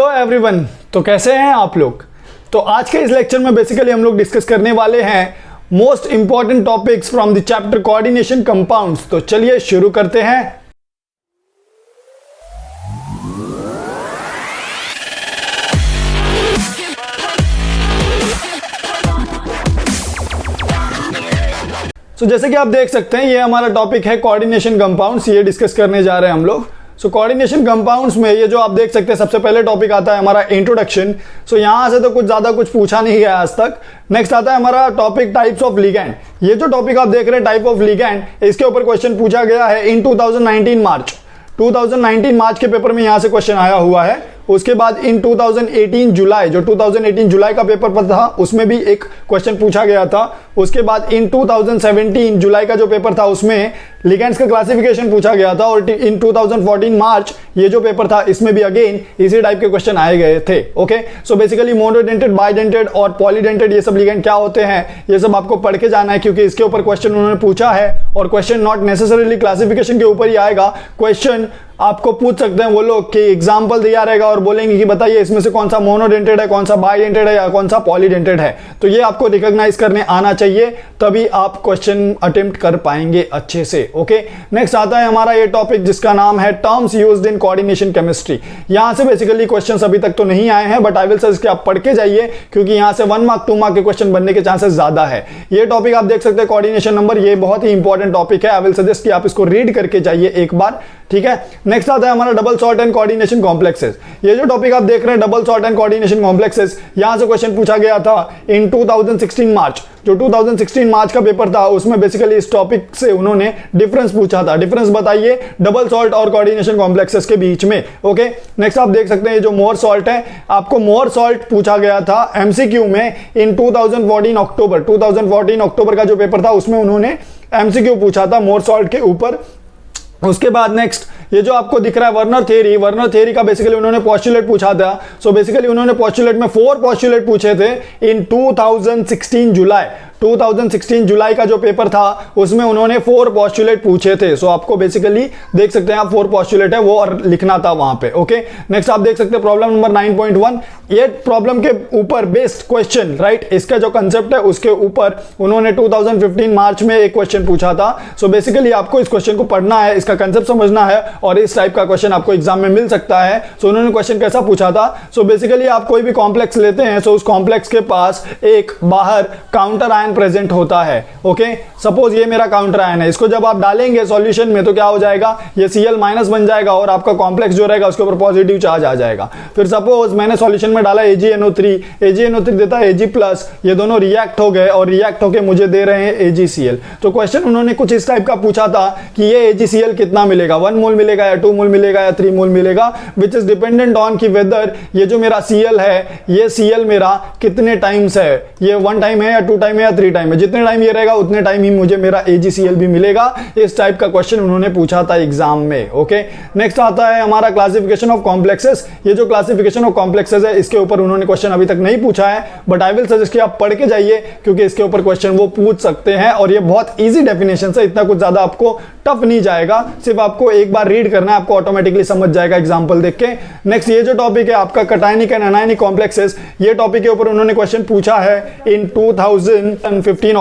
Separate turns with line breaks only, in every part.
Hello everyone. तो कैसे हैं आप लोग। तो आज के इस लेक्चर में बेसिकली हम लोग डिस्कस करने वाले हैं most important topics from the chapter coordination compounds. तो चलिए शुरू करते हैं। जैसे कि आप देख सकते हैं ये हमारा टॉपिक है कोऑर्डिनेशन कंपाउंड्स। ये डिस्कस करने जा रहे हैं हम लोग। कोऑर्डिनेशन कंपाउंड्स में ये जो आप देख सकते हैं सबसे पहले टॉपिक आता है हमारा इंट्रोडक्शन। यहां से तो कुछ ज्यादा कुछ पूछा नहीं गया आज तक। नेक्स्ट आता है हमारा टॉपिक टाइप्स ऑफ लिगैंड। ये जो टॉपिक आप देख रहे हैं टाइप ऑफ लिगैंड, इसके ऊपर क्वेश्चन पूछा गया है इन 2019 मार्च के पेपर में यहां से क्वेश्चन आया हुआ है। उसके बाद इन 2018 जुलाई, जो 2018 जुलाई का पेपर पर था उसमें भी एक क्वेश्चन पूछा गया था। उसके बाद इन 2017 जुलाई का जो पेपर था उसमें लिगेंड्स का क्लासिफिकेशन पूछा गया था। और इन 2014 मार्च ये जो पेपर था इसमें भी अगेन इसी टाइप के क्वेश्चन आए गए थे। Okay, so basically monodentate, bidentate और पॉलीडेंटेड ये सब लिगेंड क्या होते हैं ये सब आपको पढ़ के जाना है, क्योंकि इसके ऊपर क्वेश्चन उन्होंने पूछा है। और क्वेश्चन नॉट नेसेसरीली क्लासिफिकेशन के ऊपर ही आएगा। क्वेश्चन आपको पूछ सकते हैं वो लोग कि एग्जाम्पल दिया रहेगा और बोलेंगे कि बताइए इसमें से कौन सा मोनोडेंटेड है, कौन सा बाइडेंटेड है या कौन सा पॉलीडेंटेड है। तो ये आपको रिकॉग्नाइज करने आना चाहिए, तभी आप क्वेश्चन अटेम्प्ट कर पाएंगे अच्छे से। ओके, नेक्स्ट आता है हमारा ये टॉपिक जिसका नाम है terms used in coordination chemistry. यहां से बेसिकली क्वेश्चंस अभी तक तो नहीं आए हैं, बट आई विल सजेस्ट कि आप पढ़ के जाइए, क्योंकि यहां से 1 मार्क 2 मार्क के क्वेश्चन बनने के चांसेस ज्यादा है। ये टॉपिक आप देख सकते हैं कोऑर्डिनेशन नंबर, ये बहुत ही इंपॉर्टेंट टॉपिक है। आई विल सजेस्ट कि आप इसको रीड करके जाइए एक बार, ठीक है। नेक्स्ट आता है हमारा double salt and coordination complexes. ये जो टॉपिक आप देख रहे हैं double salt and coordination complexes, यहां से क्वेश्चन पूछा गया था इन 2016 मार्च। जो 2016 मार्च का पेपर था उसमें बेसिकली इस टॉपिक से उन्होंने डिफरेंस पूछा था। डिफरेंस बताइए डबल सॉल्ट और कोऑर्डिनेशन कॉम्प्लेक्सेस के बीच में। ओके, नेक्स्ट आप देख सकते हैं ये जो मोर सॉल्ट है, आपको मोर सॉल्ट पूछा गया था एमसीक्यू में इन 2014 अक्टूबर का जो पेपर था उसमें उन्होंने एमसीक्यू पूछा था मोर सॉल्ट के ऊपर। उसके बाद नेक्स्ट ये जो आपको दिख रहा है वर्नर थ्योरी का बेसिकली उन्होंने पोस्टुलेट पूछा था। बेसिकली उन्होंने पोस्टुलेट में 4 पोस्टुलेट पूछे थे इन 2016 जुलाई का जो पेपर था उसमें उन्होंने 4 पोस्टुलेट पूछे थे। आपको बेसिकली देख सकते हैं आप 4 पोस्टुलेट है वो और लिखना था वहां पे। ओके, नेक्स्ट आप देख सकते हैं प्रॉब्लम नंबर 9.1। ये प्रॉब्लम के ऊपर बेस्ड क्वेश्चन, राइट, इसका जो कंसेप्ट है उसके ऊपर उन्होंने 2015 मार्च में एक क्वेश्चन पूछा था। बेसिकली आपको इस क्वेश्चन को पढ़ना है, इसका कंसेप्ट समझना है और इस टाइप का क्वेश्चन आपको एग्जाम में मिल सकता है। उन्होंने क्वेश्चन कैसा पूछा था, बेसिकली आप कोई भी कॉम्प्लेक्स लेते हैं, उस कॉम्प्लेक्स के पास एक बाहर काउंटर आयन प्रेजेंट होता है। ओके, सपोज ये मेरा काउंटर आयन है, इसको जब आप डालेंगे सॉल्यूशन में तो क्या हो जाएगा, ये Cl माइनस बन जाएगा और आपका कॉम्प्लेक्स जो रहेगा उसके ऊपर पॉजिटिव चार्ज आ जाएगा। फिर सपोज मैंने सॉल्यूशन में डाला AgNO3 देता है Ag+, ये दोनों रिएक्ट हो गए और रिएक्ट होके मुझे दे रहे हैं AgCl। तो क्वेश्चन उन्होंने कुछ इस टाइप का पूछा था कि ये AgCl कितना मिलेगा, 1 मोल मिलेगा या 2 मोल मिलेगा या 3 मोल मिलेगा, विच इज डिपेंडेंट ऑन कि वेदर ये जो मेरा Cl है ये Cl मेरा कितने टाइम्स है, ये 1 टाइम है या 2 टाइम है या 3 टाइम है। जितने टाइम ये रहेगा उतने टाइम ही मुझे मेरा AgCl भी मिलेगा। इस टाइप का क्वेश्चन उन्होंने पूछा था एग्जाम में। ओके, नेक्स्ट आता है हमारा क्लासिफिकेशन ऑफ कॉम्प्लेक्सेस। ये जो क्लासिफिकेशन ऑफ कॉम्प्लेक्सेस है इसके ऊपर उन्होंने क्वेश्चन अभी तक नहीं पूछा है, बट आई विल सजेस्ट कि आप पढ़ के जाइए, क्योंकि इसके ऊपर क्वेश्चन वो पूछ सकते हैं और ये बहुत इजी डेफिनेशन है, इतना कुछ ज्यादा आपको टफ नहीं जाएगा। सिर्फ आपको एक बार रीड करना है, आपको ऑटोमेटिकली समझ जाएगा एग्जांपल देख के। नेक्स्ट ये जो टॉपिक है आपका कटायनिक एंड अनायनिक कॉम्प्लेक्सेस, ये टॉपिक के ऊपर उन्होंने क्वेश्चन पूछा है इन 2015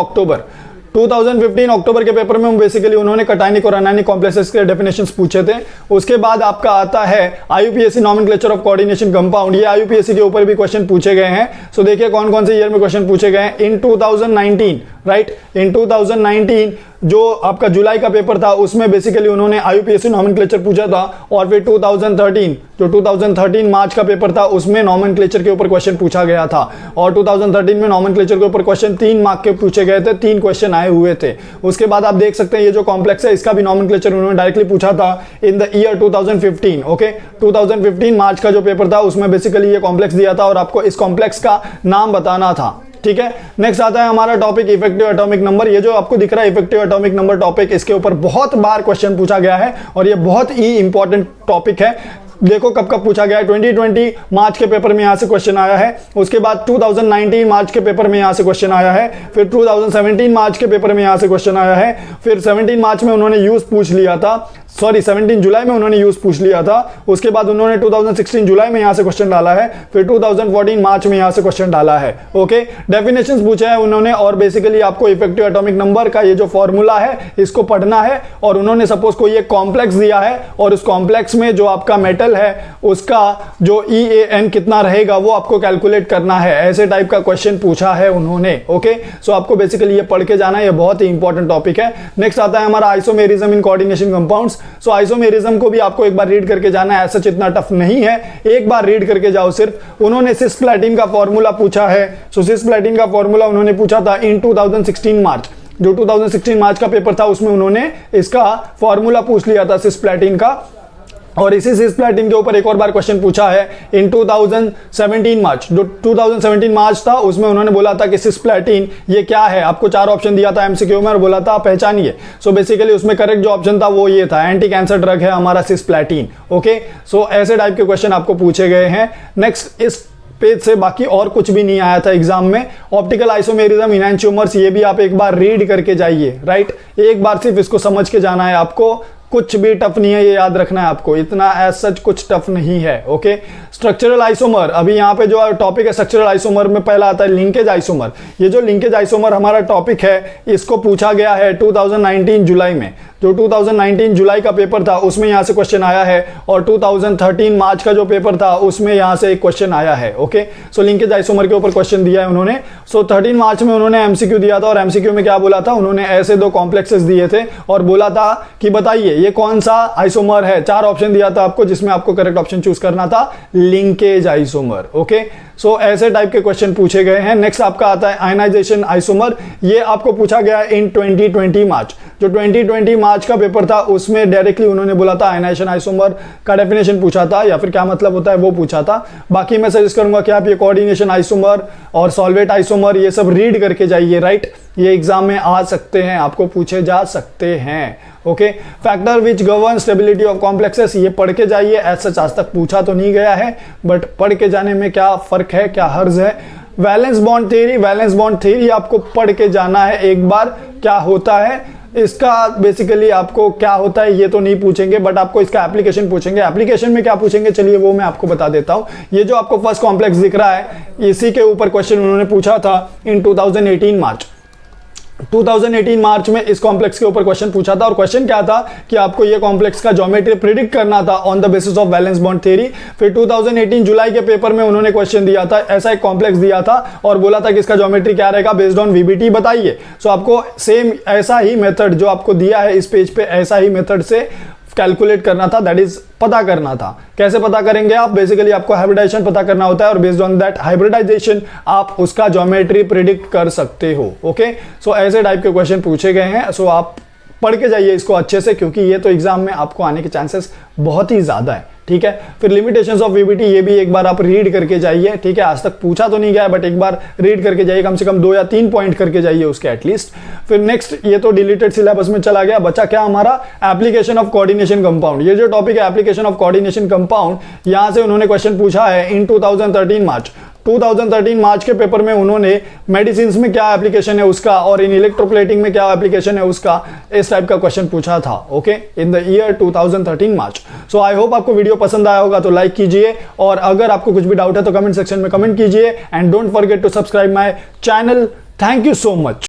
अक्टूबर के पेपर में बेसिकली उन्होंने कटायनिक और अनायनिक कॉम्प्लेक्सेस के डेफिनेशंस पूछे थे। उसके बाद आपका आता है IUPAC nomenclature of coordination compound. ये IUPAC के ऊपर भी क्वेश्चन पूछे गए हैं। देखिए कौन कौन से ईयर में क्वेश्चन पूछे गए हैं। इन 2019, राइट, इन 2019 जो आपका जुलाई का पेपर था उसमें बेसिकली उन्होंने IUPAC नॉमेनक्लेचर पूछा था। और फिर 2013 मार्च का पेपर था उसमें नॉमेनक्लेचर के ऊपर क्वेश्चन पूछा गया था। और 2013 में नॉमेनक्लेचर के ऊपर क्वेश्चन 3 मार्क के पूछे गए थे, 3 क्वेश्चन आए हुए थे। उसके बाद आप देख सकते हैं ये जो कॉम्प्लेक्स है इसका भी नॉमेनक्लेचर उन्होंने डायरेक्टली पूछा था इन द ईयर 2015। ओके, 2015 मार्च का जो पेपर था उसमें बेसिकली ये कॉम्प्लेक्स दिया था और आपको इस कॉम्प्लेक्स का नाम बताना था। ठीक है, नेक्स्ट आता है हमारा टॉपिक इफेक्टिव एटॉमिक नंबर। ये जो आपको दिख रहा है इफेक्टिव एटॉमिक नंबर टॉपिक, इसके ऊपर बहुत बार क्वेश्चन पूछा गया है और ये बहुत ही इंपॉर्टेंट टॉपिक है। देखो कब कब पूछा गया है, 2020 मार्च के पेपर में यहां से क्वेश्चन आया है। उसके बाद 2019 मार्च के पेपर में यहां से क्वेश्चन आया है। फिर 2017 मार्च के पेपर में यहां से क्वेश्चन आया है। फिर 17 मार्च में उन्होंने यूज पूछ लिया था। सॉरी 17 जुलाई में उन्होंने यूज पूछ लिया था। उसके बाद उन्होंने 2016 जुलाई में यहां से क्वेश्चन डाला है, फिर 2014 मार्च में यहां से क्वेश्चन डाला है। ओके, डेफिनेशंस पूछा है उन्होंने और बेसिकली आपको इफेक्टिव एटॉमिक नंबर का ये जो फॉर्मूला है इसको पढ़ना है। और उन्होंने सपोज कोई एक कॉम्प्लेक्स दिया है और उस कॉम्प्लेक्स में जो आपका मेटल है उसका जो EAN कितना रहेगा वो आपको कैलकुलेट करना है। ऐसे टाइप का क्वेश्चन पूछा है उन्होंने। ओके, सो आपको बेसिकली ये पढ़ के जाना है, ये बहुत ही इंपॉर्टेंट टॉपिक है। नेक्स्ट आता है हमारा isomerism in coordination compounds. So isomerism को भी आपको एक बार रीड करके जाना है, ऐसा इतना टफ नहीं है, एक बार रीड करके जाओ सिर्फ। उन्होंने सिस्प्लैटिन का फॉर्मूला पूछा है। सो सिस्प्लैटिन का फॉर्मूला उन्होंने पूछा था इन 2016 मार्च, जो 2016 मार्च का पेपर था उसमें उन्होंने इसका फॉर्मूला पूछ लिया था सिस्प्लैटिन का। और इसी सिस्प्लैटिन के ऊपर एक और बार क्वेश्चन पूछा है इन 2017 मार्च, जो 2017 मार्च था उसमें उन्होंने बोला था कि सिस्प्लैटिन ये क्या है। आपको 4 ऑप्शन दिया था एमसीक्यू में और बोला था पहचानिए। सो बेसिकली उसमें करेक्ट जो ऑप्शन था वो ये था, एंटी कैंसर ड्रग है हमारा सिस्प्लैटिन। ओके, सो ऐसे टाइप के क्वेश्चन आपको पूछे गए हैं। नेक्स्ट इस पेज से बाकी और कुछ भी नहीं आया था एग्जाम में। ऑप्टिकल आइसोमेरिज्म इन एंजियोमर्स, ये भी आप एक बार रीड करके जाइए, राइट। एक बार सिर्फ इसको समझ के जाना है आपको, कुछ भी टफ नहीं है, ये याद रखना है आपको, इतना एज सच कुछ टफ नहीं है। ओके, स्ट्रक्चरल आइसोमर, अभी यहाँ पे जो टॉपिक है स्ट्रक्चरल आइसोमर में पहला आता है लिंकेज आइसोमर। ये जो लिंकेज आइसोमर हमारा टॉपिक है इसको पूछा गया है 2019 जुलाई में, जो 2019 जुलाई का पेपर था उसमें यहां से क्वेश्चन आया है। और 2013 मार्च का जो पेपर था उसमें यहां से एक क्वेश्चन आया है। ओके, सो लिंकेज आइसोमर के ऊपर क्वेश्चन दिया है उन्होंने। सो 13 मार्च में उन्होंने एमसीक्यू दिया था और एमसीक्यू में क्या बोला था, उन्होंने ऐसे 2 कॉम्प्लेक्सेस दिए थे और बोला था कि बताइए ये कौन सा आइसोमर है। 4 ऑप्शन दिया था आपको जिसमें आपको करेक्ट ऑप्शन चूज करना था लिंकेज आइसोमर। ओके, सो ऐसे टाइप के क्वेश्चन पूछे गए हैं। नेक्स्ट आपका आता है आयनाइजेशन आइसोमर, ये आपको पूछा गया है इन 2020 मार्च, जो 2020 मार्च का पेपर था उसमें डायरेक्टली उन्होंने बोला था आयनाइजेशन आइसोमर का डेफिनेशन पूछा था या फिर क्या मतलब होता है वो पूछा था। बाकी मैं सजेस्ट करूंगा कि आप ये कोऑर्डिनेशन आइसोमर और सॉल्वेट आइसोमर ये सब रीड करके जाइए, राइट। ये एग्जाम में आ सकते हैं, आपको पूछे जा सकते हैं। Okay, factor which govern stability of complexes, ये पढ़ के जाइए। ऐसा आज तक पूछा तो नहीं गया है बट पढ़ के जाने में क्या फर्क है, क्या हर्ज है। Valence bond theory, valence bond theory आपको पढ़ के जाना है एक बार, क्या होता है इसका। बेसिकली आपको क्या होता है ये तो नहीं पूछेंगे बट आपको इसका एप्लीकेशन पूछेंगे। एप्लीकेशन में क्या पूछेंगे चलिए वो मैं आपको बता देता हूं। ये जो आपको फर्स्ट कॉम्प्लेक्स दिख रहा है इसी के ऊपर क्वेश्चन उन्होंने पूछा था इन 2018 मार्च। 2018 मार्च में इस कॉम्प्लेक्स के ऊपर क्वेश्चन पूछा था और क्वेश्चन क्या था कि आपको ये कॉम्प्लेक्स का ज्योमेट्री प्रिडिक्ट करना था on the basis of valence bond theory. फिर 2018 जुलाई के पेपर में उन्होंने क्वेश्चन दिया था, ऐसा एक कॉम्प्लेक्स दिया था और बोला था कि इसका ज्योमेट्री क्या रहेगा बेस्ड ऑन वीबीटी बताइए। सो आपको सेम ऐसा ही मेथड जो आपको दिया है इस पेज पे, ऐसा ही मेथड से कैलकुलेट करना था, दैट इज पता करना था। कैसे पता करेंगे आप, बेसिकली आपको हाइब्रिडाइजेशन पता करना होता है और बेस्ड ऑन दैट हाइब्रिडाइजेशन आप उसका ज्योमेट्री प्रिडिक्ट कर सकते हो। ओके, सो ऐसे टाइप के क्वेश्चन पूछे गए हैं। सो आप पढ़ के जाइए इसको अच्छे से क्योंकि ये तो एग्जाम में आपको आने के चांसेस बहुत ही ज्यादा है। ठीक है, फिर लिमिटेशंस ऑफ वीबीटी ये भी एक बार आप रीड करके जाइए। ठीक है, आज तक पूछा तो नहीं गया बट एक बार रीड करके जाइए, कम से कम 2 या 3 पॉइंट करके जाइए उसके एटलीस्ट। फिर नेक्स्ट ये तो डिलीटेड सिलेबस में चला गया, बचा क्या हमारा एप्लीकेशन ऑफ कोऑर्डिनेशन कंपाउंड। ये जो टॉपिक है एप्लीकेशन ऑफ कोऑर्डिनेशन कंपाउंड, यहां से उन्होंने क्वेश्चन पूछा है इन 2013 मार्च। 2013 मार्च के पेपर में उन्होंने मेडिसिन में क्या एप्लीकेशन है उसका और इन इलेक्ट्रोप्लेटिंग में क्या एप्लीकेशन है उसका, इस टाइप का क्वेश्चन पूछा था। Okay, in the year 2013 March. So I hope आपको वीडियो पसंद आया होगा तो लाइक कीजिए और अगर आपको कुछ भी डाउट है तो कमेंट सेक्शन में कमेंट कीजिए and don't forget to subscribe my channel. Thank you so much.